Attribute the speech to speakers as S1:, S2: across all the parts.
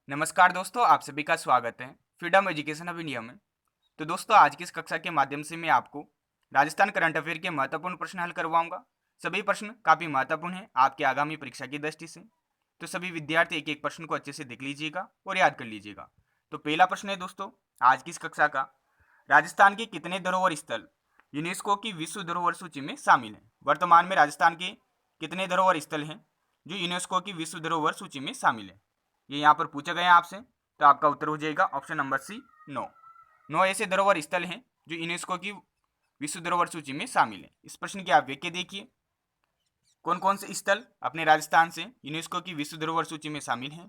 S1: नमस्कार दोस्तों, आप सभी का स्वागत है फ्रीडम एजुकेशन ऑफ इंडिया में। तो दोस्तों, आज की इस कक्षा के माध्यम से मैं आपको राजस्थान करंट अफेयर के महत्वपूर्ण प्रश्न हल करवाऊंगा। सभी प्रश्न काफ़ी महत्वपूर्ण हैं आपकी आगामी परीक्षा की दृष्टि से। तो सभी विद्यार्थी एक एक प्रश्न को अच्छे से देख लीजिएगा और याद कर लीजिएगा। तो पहला प्रश्न है दोस्तों आज की इस कक्षा का, राजस्थान के कितने धरोहर स्थल यूनेस्को की विश्व धरोहर सूची में शामिल हैं? वर्तमान में राजस्थान के कितने धरोहर स्थल हैं जो यूनेस्को की विश्व धरोहर सूची में शामिल है? ये यहाँ पर पूछा गया आपसे, तो आपका उत्तर हो जाएगा ऑप्शन नंबर सी, 9 ऐसे धरोहर स्थल हैं जो यूनेस्को की विश्व धरोहर सूची में शामिल है। इस प्रश्न की आप व्याख्या देखिए, कौन कौन से स्थल अपने राजस्थान से यूनेस्को की विश्व धरोहर सूची में शामिल हैं?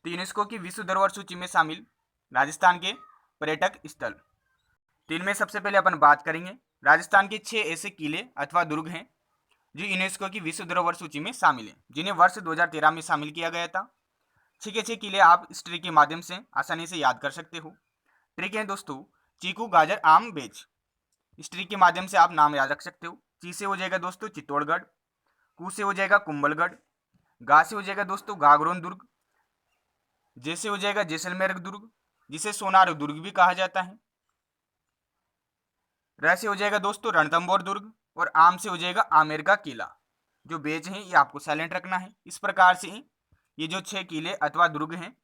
S1: तो यूनेस्को की विश्व धरोहर सूची में शामिल राजस्थान के पर्यटक स्थल, तो इनमें सबसे पहले अपन बात करेंगे राजस्थान के 6 ऐसे किले अथवा दुर्ग हैं जो यूनेस्को की विश्व धरोहर सूची में शामिल हैं, जिन्हें वर्ष 2013 में शामिल किया गया था। 6 के 6 किले आप इस ट्रिक के माध्यम से आसानी से याद कर सकते हो। ट्रिक है दोस्तों, चीकू, गाजर, आम, बेज। इस ट्रिक के माध्यम से आप नाम याद रख सकते हो। ची से हो जाएगा दोस्तों चित्तौड़गढ़, कू से हो जाएगा कुंभलगढ़, गा से हो जाएगा दोस्तों गागरोन दुर्ग, जे से हो जाएगा जैसलमेर दुर्ग जिसे सोनार दुर्ग भी कहा जाता है, र से हो जाएगा दोस्तों रणथंभौर दुर्ग, और आम से हो जाएगा आमेर का किला। जो बेच है ये आपको साइलेंट रखना है। इस प्रकार से ये जो 6 किले अथवा दुर्ग हैं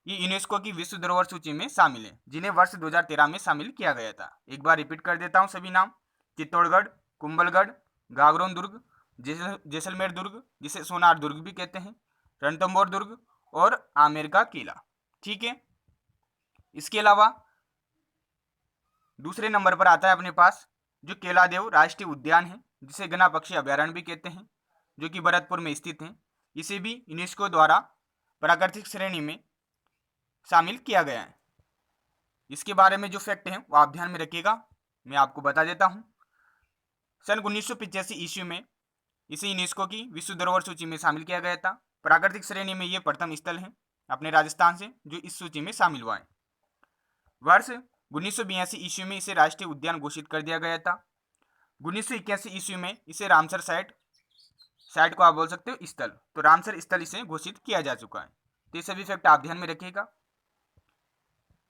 S1: ये यूनेस्को की विश्व धरोहर सूची में शामिल है, जिन्हें वर्ष 2013 में शामिल किया गया था। एक बार रिपीट कर देता हूँ सभी नाम: चित्तौड़गढ़, कुंभलगढ़, गागरोन दुर्ग, जैसलमेर दुर्ग जिसे सोनार दुर्ग भी कहते हैं, रणथंभौर दुर्ग और आमेर का किला। ठीक है। इसके अलावा दूसरे नंबर पर आता है अपने पास जो केलादेव राष्ट्रीय उद्यान है, जिसे गना पक्षी अभ्यारण्य भी कहते हैं, जो कि भरतपुर में स्थित है। इसे भी यूनेस्को द्वारा प्राकृतिक श्रेणी में शामिल किया गया है। इसके बारे में जो फैक्ट है वो आप ध्यान में रखिएगा, मैं आपको बता देता हूँ। सन 1985 ईस्वी में इसे यूनेस्को की विश्व धरोहर सूची में शामिल किया गया था। प्राकृतिक श्रेणी में ये प्रथम स्थल है अपने राजस्थान से जो इस सूची में शामिल हुआ है। वर्ष 1982 ईस्वी में इसे राष्ट्रीय उद्यान घोषित कर दिया गया था। 1981 ईस्वी में इसे रामसर साइट को आप बोल सकते हो स्थल, तो रामसर स्थल इसे घोषित किया जा चुका है। तो ये सभी फैक्ट आप ध्यान में रखिएगा।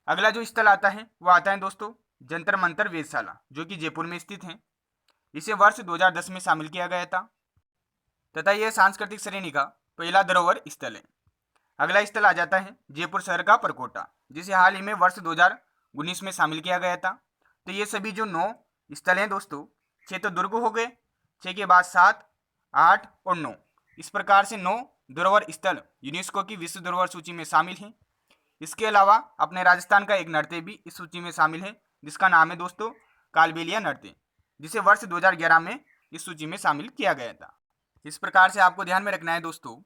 S1: अगला जो स्थल आता है वो आता है दोस्तों जंतर मंतर वेधशाला, जो कि जयपुर में स्थित है। इसे वर्ष 2010 में शामिल किया गया था तथा यह सांस्कृतिक श्रेणी का पहला धरोहर स्थल है। अगला स्थल आ जाता है जयपुर शहर का परकोटा, जिसे हाल ही में वर्ष 2019 में शामिल किया गया था। तो ये सभी जो 9 स्थल हैं दोस्तों, 6 तो दुर्ग हो गए, 6 के बाद 7, 8 और 9, इस प्रकार से 9 धरोहर स्थल यूनेस्को की विश्व धरोहर सूची में शामिल हैं। इसके अलावा अपने राजस्थान का एक नृत्य भी इस सूची में शामिल है, जिसका नाम है दोस्तों कालबेलिया नृत्य, जिसे वर्ष 2011 में इस सूची में शामिल किया गया था। इस प्रकार से आपको ध्यान में रखना है दोस्तों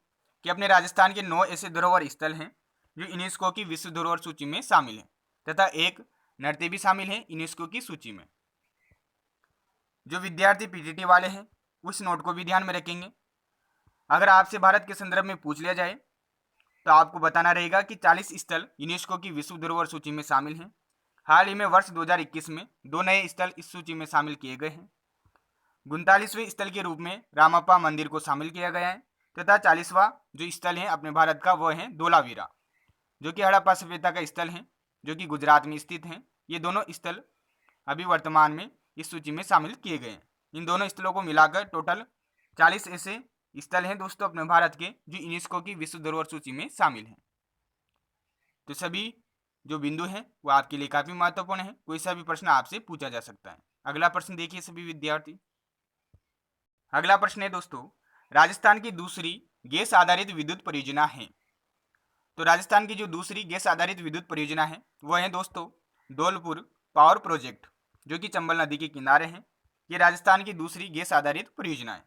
S1: कि अपने राजस्थान के 9 ऐसे धरोहर स्थल हैं जो यूनेस्को की विश्व धरोहर सूची में शामिल हैं तथा एक नृत्य भी शामिल है यूनेस्को की सूची में। जो विद्यार्थी पीटीटी वाले हैं उस नोट को भी ध्यान में रखेंगे। अगर आपसे भारत के संदर्भ में पूछ लिया जाए तो आपको बताना रहेगा कि 40 स्थल यूनेस्को की विश्व धरोहर सूची में शामिल हैं। हाल ही में वर्ष 2021 में 2 नए स्थल इस सूची में शामिल किए गए हैं। 39वें स्थल के रूप में रामप्पा मंदिर को शामिल किया गया है तथा 40वां जो स्थल है अपने भारत का वह है धोलावीरा, जो कि हड़प्पा सभ्यता का स्थल है, जो कि गुजरात में स्थित है। ये दोनों स्थल अभी वर्तमान में इस सूची में शामिल किए गए हैं। इन दोनों स्थलों को मिलाकर टोटल 40 ऐसे स्थल हैं दोस्तों अपने भारत के जो यूनेस्को की विश्व धरोहर सूची में शामिल हैं। तो सभी जो बिंदु हैं वो आपके लिए काफ़ी महत्वपूर्ण है, कोई सा भी प्रश्न आपसे पूछा जा सकता है। अगला प्रश्न देखिए सभी विद्यार्थी। अगला प्रश्न है दोस्तों, राजस्थान की दूसरी गैस आधारित विद्युत परियोजना है। तो राजस्थान की जो दूसरी गैस आधारित विद्युत परियोजना है वह है दोस्तों धौलपुर पावर प्रोजेक्ट, जो कि चंबल नदी के किनारे है। ये राजस्थान की दूसरी गैस आधारित परियोजना है।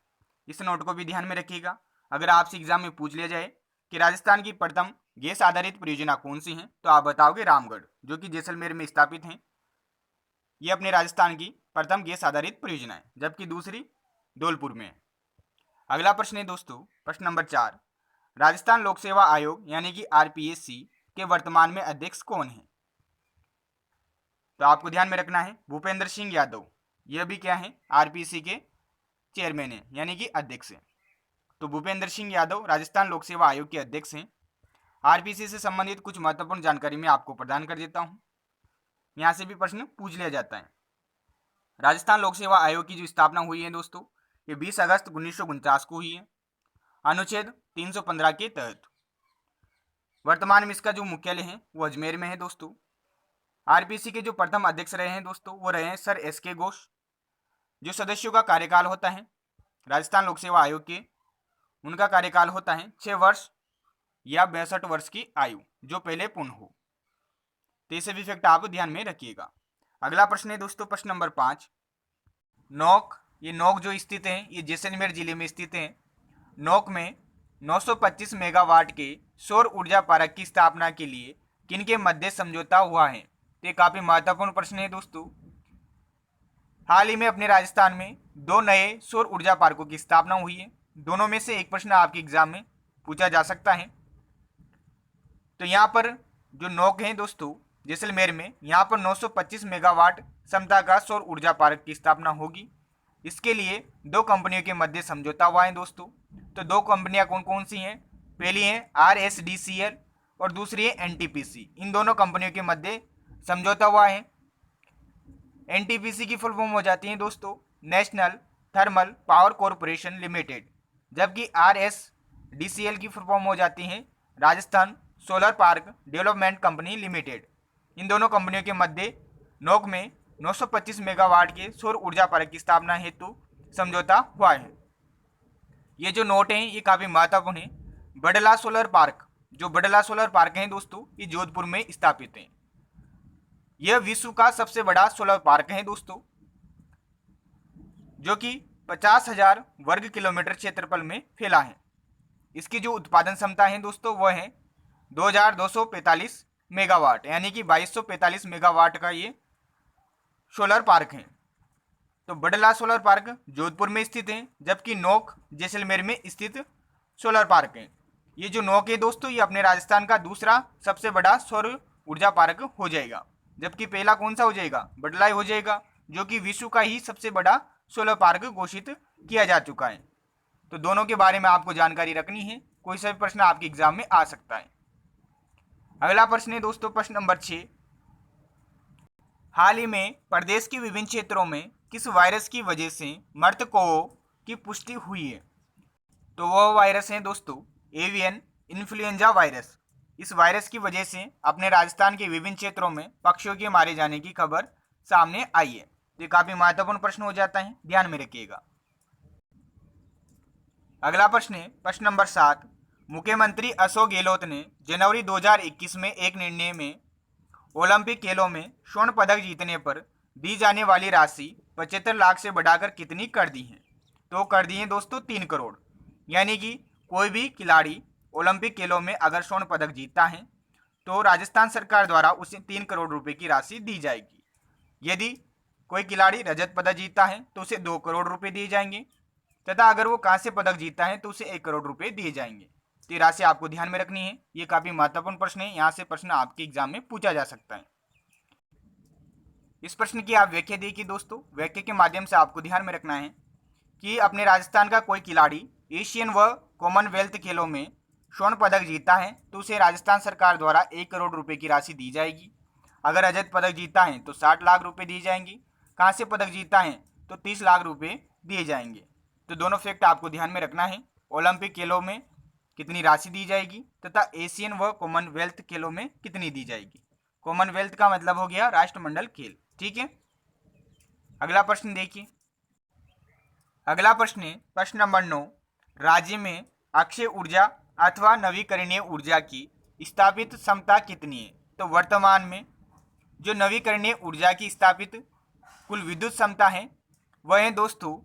S1: इस नोट को भी ध्यान में रखिएगा। अगर आपसे एग्जाम में पूछ लिया जाए कि राजस्थान की प्रथम गैस आधारित परियोजना कौन सी है, तो आप बताओगे रामगढ़, जो कि जैसलमेर में स्थापित है। ये अपने राजस्थान की प्रथम गैस आधारित परियोजना है, जबकि दूसरी धौलपुर में है। अगला प्रश्न है दोस्तों प्रश्न नंबर 4, राजस्थान लोक सेवा आयोग यानी कि आरपीएससी के वर्तमान में अध्यक्ष कौन है? तो आपको ध्यान में रखना है भूपेंद्र सिंह यादव, यह भी क्या है आरपीएससी के चेयरमैन है यानी कि अध्यक्ष है। तो भूपेंद्र सिंह यादव राजस्थान लोक सेवा आयोग के अध्यक्ष हैं। आरपीसी से संबंधित कुछ महत्वपूर्ण जानकारी मैं आपको प्रदान कर देता हूँ। यहाँ से भी प्रश्न पूछ लिया जाता है। राजस्थान लोक सेवा आयोग की जो स्थापना हुई है दोस्तों, ये 20 अगस्त 1949 को हुई है, अनुच्छेद 315 के तहत। वर्तमान में इसका जो मुख्यालय है वो अजमेर में है दोस्तों। आरपीसी के जो प्रथम अध्यक्ष रहे हैं दोस्तों, वो रहे हैं सर एस.के. घोष। जो सदस्यों का कार्यकाल होता है राजस्थान लोक सेवा आयोग के, उनका कार्यकाल होता है 6 वर्ष या 62 वर्ष की आयु, जो पहले पूर्ण हो। तो ये सभी फैक्ट आप ध्यान में रखिएगा। अगला प्रश्न है दोस्तों, प्रश्न नंबर 5। नोक, ये नोक जो स्थित है ये जैसलमेर जिले में स्थित है। नोक में 925 मेगावाट के सौर ऊर्जा पार्क की स्थापना के लिए किनके मध्य समझौता हुआ है? तो ये काफी महत्वपूर्ण प्रश्न है दोस्तों। हाल ही में अपने राजस्थान में 2 नए सौर ऊर्जा पार्कों की स्थापना हुई है। दोनों में से एक प्रश्न आपके एग्जाम में पूछा जा सकता है। तो यहाँ पर जो नोक है दोस्तों जैसलमेर में, यहाँ पर 925 मेगावाट क्षमता का सौर ऊर्जा पार्क की स्थापना होगी। इसके लिए 2 कंपनियों के मध्य समझौता हुआ है दोस्तों। तो 2 कंपनियां कौन कौन सी हैं? पहली है RSDCL और दूसरी है NTPC। इन दोनों कंपनियों के मध्य समझौता हुआ है। NTPC की फुल फॉर्म हो जाती है दोस्तों national thermal power corporation limited, जबकि RSDCL की फुल फॉर्म हो जाती है Rajasthan solar park development company limited. इन दोनों कंपनियों के मध्य नोक में 925 मेगावाट के सौर ऊर्जा पार्क की स्थापना हेतु समझौता हुआ है। ये जो नोट हैं ये काफी महत्वपूर्ण है। बडला सोलर पार्क, जो बडला सोलर पार्क है दोस्तों, ये जोधपुर में स्थापित है। यह विश्व का सबसे बड़ा सोलर पार्क है दोस्तों, जो कि 50,000 वर्ग किलोमीटर क्षेत्रफल में फैला है। इसकी जो उत्पादन क्षमता है दोस्तों वह है 2245 मेगावाट, यानी कि 2245 मेगावाट का ये सोलर पार्क है। तो बडला सोलर पार्क जोधपुर में स्थित है, जबकि नोक जैसलमेर में स्थित सोलर पार्क है। ये जो नोक है दोस्तों ये अपने राजस्थान का दूसरा सबसे बड़ा सौर ऊर्जा पार्क हो जाएगा, जबकि पहला कौन सा हो जाएगा? बडला हो जाएगा, जो कि विश्व का ही सबसे बड़ा सोलर पार्क घोषित किया जा चुका है। तो दोनों के बारे में आपको जानकारी रखनी है, कोई सा भी प्रश्न आपके एग्जाम में आ सकता है। अगला प्रश्न है दोस्तों, प्रश्न नंबर 6। हाल ही में प्रदेश के विभिन्न क्षेत्रों में किस वायरस की वजह से मृतकों की पुष्टि हुई है? तो वह वायरस है दोस्तों एवियन इन्फ्लुएंजा वायरस। इस वायरस की वजह से अपने राजस्थान के विभिन्न क्षेत्रों में पक्षियों के मारे जाने की खबर सामने आई है। तो ये काफी महत्वपूर्ण प्रश्न हो जाता है, ध्यान में रखिएगा। अगला प्रश्न है प्रश्न नंबर 7। मुख्यमंत्री अशोक गहलोत ने जनवरी 2021 में एक निर्णय में ओलंपिक खेलों में स्वर्ण पदक जीतने पर दी जाने वाली राशि 75 लाख से बढ़ाकर कितनी कर दी है? तो कर दी है दोस्तों 3 करोड़। यानी कि कोई भी खिलाड़ी ओलंपिक खेलों में अगर स्वर्ण पदक जीतता है तो राजस्थान सरकार द्वारा उसे 3 करोड़ रुपए की राशि दी जाएगी। यदि कोई खिलाड़ी रजत पदक जीतता है तो उसे 2 करोड़ रुपए दिए जाएंगे, तथा अगर वो कांस्य पदक जीतता है तो उसे 1 करोड़ रुपए दिए जाएंगे। तो ये राशि आपको ध्यान में रखनी है, ये काफी महत्वपूर्ण प्रश्न है, यहाँ से प्रश्न आपके एग्जाम में पूछा जा सकता है। इस प्रश्न की आप व्याख्या देखिए दोस्तों। व्याख्या के माध्यम से आपको ध्यान में रखना है कि अपने राजस्थान का कोई खिलाड़ी एशियन व कॉमनवेल्थ खेलों में स्वर्ण पदक जीतता है तो उसे राजस्थान सरकार द्वारा 1 करोड़ रुपए की राशि दी जाएगी। अगर रजत पदक जीतता है तो 60 लाख रुपए दिए जाएंगे, कांस्य पदक जीतता है तो 30 लाख रुपए दिए जाएंगे। तो दोनों फैक्ट आपको ध्यान में रखना है, ओलंपिक खेलों में कितनी राशि दी जाएगी तथा एशियन व कॉमनवेल्थ खेलों में कितनी दी जाएगी। कॉमनवेल्थ का मतलब हो गया राष्ट्रमंडल खेल, ठीक है। अगला प्रश्न देखिए। अगला प्रश्न है प्रश्न नंबर 9। राज्य में अक्षय ऊर्जा अथवा नवीकरणीय ऊर्जा की स्थापित क्षमता कितनी है? तो वर्तमान में जो नवीकरणीय ऊर्जा की स्थापित कुल विद्युत क्षमता है वह है दोस्तों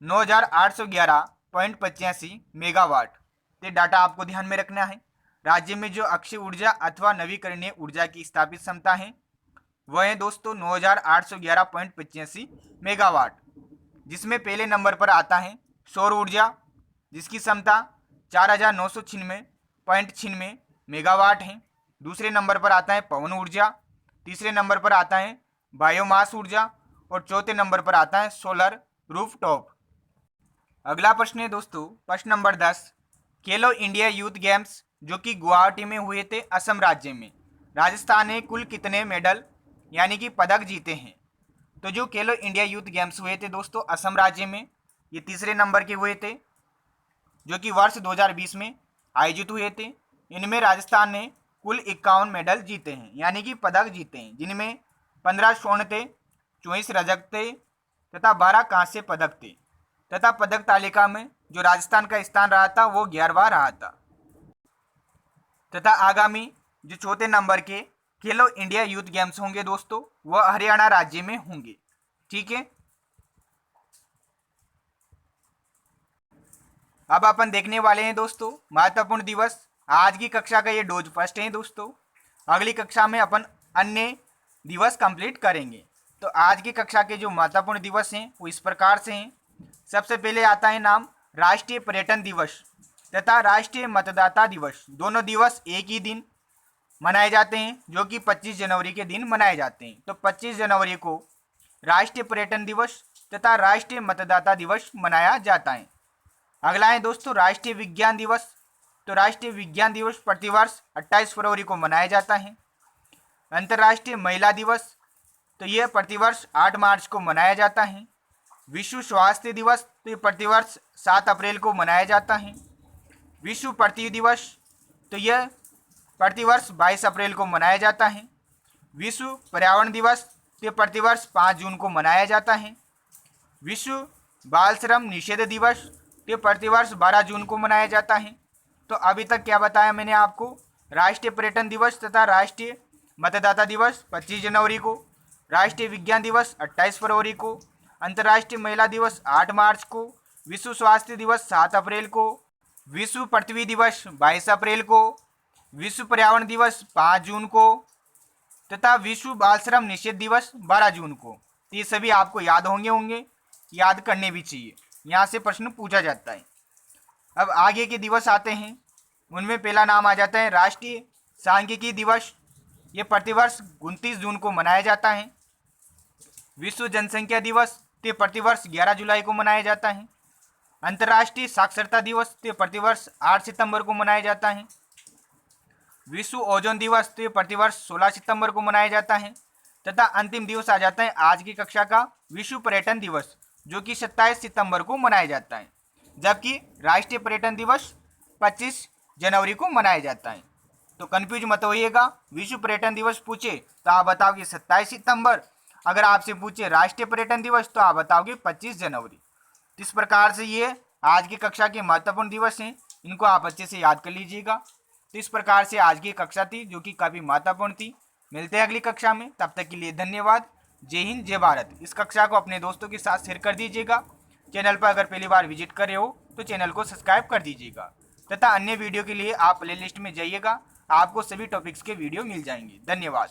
S1: 9811.85 मेगावाट। ये डाटा आपको ध्यान में रखना है। राज्य में जो अक्षय ऊर्जा अथवा नवीकरणीय ऊर्जा की स्थापित क्षमता है वह है दोस्तों 9811.85 मेगावाट, जिसमें पहले नंबर पर आता है सौर ऊर्जा जिसकी क्षमता 4996.96 मेगावाट है। दूसरे नंबर पर आता है पवन ऊर्जा, तीसरे नंबर पर आता है बायोमास ऊर्जा और चौथे नंबर पर आता है सोलर रूफटॉप। अगला प्रश्न है दोस्तों प्रश्न नंबर 10। खेलो इंडिया यूथ गेम्स जो कि गुवाहाटी में हुए थे, असम राज्य में। राजस्थान ने कुल कितने मेडल यानी कि पदक जीते हैं? तो जो खेलो इंडिया यूथ गेम्स हुए थे दोस्तों असम राज्य में, ये तीसरे नंबर के हुए थे, जो कि वर्ष 2020 में आयोजित हुए थे। इनमें राजस्थान ने कुल 51 मेडल जीते हैं यानी कि पदक जीते हैं, जिनमें 15 स्वर्ण थे, 24 रजत थे तथा 12 कांस्य पदक थे। तथा पदक तालिका में जो राजस्थान का स्थान रहा था वो 11वां रहा था। तथा आगामी जो चौथे नंबर के खेलो इंडिया यूथ गेम्स होंगे दोस्तों, वह हरियाणा राज्य में होंगे। ठीक है, अब अपन देखने वाले हैं दोस्तों महत्वपूर्ण दिवस। आज की कक्षा का ये डोज फर्स्ट है दोस्तों। अगली कक्षा में अपन अन्य दिवस कंप्लीट करेंगे। तो आज की कक्षा के जो महत्वपूर्ण दिवस हैं वो इस प्रकार से हैं। सबसे पहले आता है नाम राष्ट्रीय पर्यटन दिवस तथा राष्ट्रीय मतदाता दिवस। दोनों दिवस एक ही दिन मनाए जाते हैं, जो कि 25 जनवरी के दिन मनाए जाते हैं। तो 25 जनवरी को राष्ट्रीय पर्यटन दिवस तथा राष्ट्रीय मतदाता दिवस मनाया जाता है। अगला है दोस्तों राष्ट्रीय विज्ञान दिवस। तो राष्ट्रीय विज्ञान दिवस प्रतिवर्ष 28 फरवरी को मनाया जाता है। अंतर्राष्ट्रीय महिला दिवस, तो यह प्रतिवर्ष 8 मार्च को मनाया जाता है। विश्व स्वास्थ्य दिवस, तो ये प्रतिवर्ष 7 अप्रैल को मनाया जाता है। विश्व पृथ्वी दिवस, तो यह प्रतिवर्ष 22 अप्रैल को मनाया जाता है। विश्व पर्यावरण दिवस, तो यह प्रतिवर्ष 5 जून को मनाया जाता है। विश्व बाल श्रम निषेध दिवस, तो प्रतिवर्ष 12 जून को मनाया जाता है। तो अभी तक क्या बताया मैंने आपको? राष्ट्रीय पर्यटन दिवस तथा राष्ट्रीय मतदाता दिवस 25 जनवरी को, राष्ट्रीय विज्ञान दिवस 28 फरवरी को, अंतर्राष्ट्रीय महिला दिवस 8 मार्च को, विश्व स्वास्थ्य दिवस 7 अप्रैल को, विश्व पृथ्वी दिवस 22 अप्रैल को, विश्व पर्यावरण दिवस 5 जून को तथा विश्व बाल श्रम निषेध दिवस 12 जून को। तो ये सभी आपको याद होंगे, याद करने भी चाहिए, यहाँ से प्रश्न पूछा जाता है। अब आगे के दिवस आते हैं, उनमें पहला नाम आ जाता है राष्ट्रीय सांख्यिकी दिवस। ये प्रतिवर्ष 29 जून को मनाया जाता है। विश्व जनसंख्या दिवस, ये प्रतिवर्ष 11 जुलाई को मनाया जाता है। अंतर्राष्ट्रीय साक्षरता दिवस, ये प्रतिवर्ष 8 सितंबर को मनाया जाता है। विश्व ओजोन दिवस, तो ये प्रतिवर्ष 16 सितंबर को मनाया जाता है। तथा अंतिम दिवस आ जाता है आज की कक्षा का विश्व पर्यटन दिवस, जो कि 27 सितंबर को मनाया जाता है, जबकि राष्ट्रीय पर्यटन दिवस 25 जनवरी को मनाया जाता है। तो कंफ्यूज मत होइएगा, विश्व पर्यटन दिवस पूछे तो आप बताओगे 27 सितंबर, अगर आपसे पूछे राष्ट्रीय पर्यटन दिवस तो आप बताओगे 25 जनवरी। इस प्रकार से ये आज की कक्षा के महत्वपूर्ण दिवस हैं, इनको आप अच्छे से याद कर लीजिएगा। तो इस प्रकार से आज की कक्षा थी, जो कि काफ़ी महत्वपूर्ण थी। मिलते हैं अगली कक्षा में, तब तक के लिए धन्यवाद। जय हिंद, जय भारत। इस कक्षा को अपने दोस्तों के साथ शेयर कर दीजिएगा। चैनल पर अगर पहली बार विजिट कर रहे हो तो चैनल को सब्सक्राइब कर दीजिएगा तथा अन्य वीडियो के लिए आप प्लेलिस्ट में जाइएगा, आपको सभी टॉपिक्स के वीडियो मिल जाएंगे। धन्यवाद।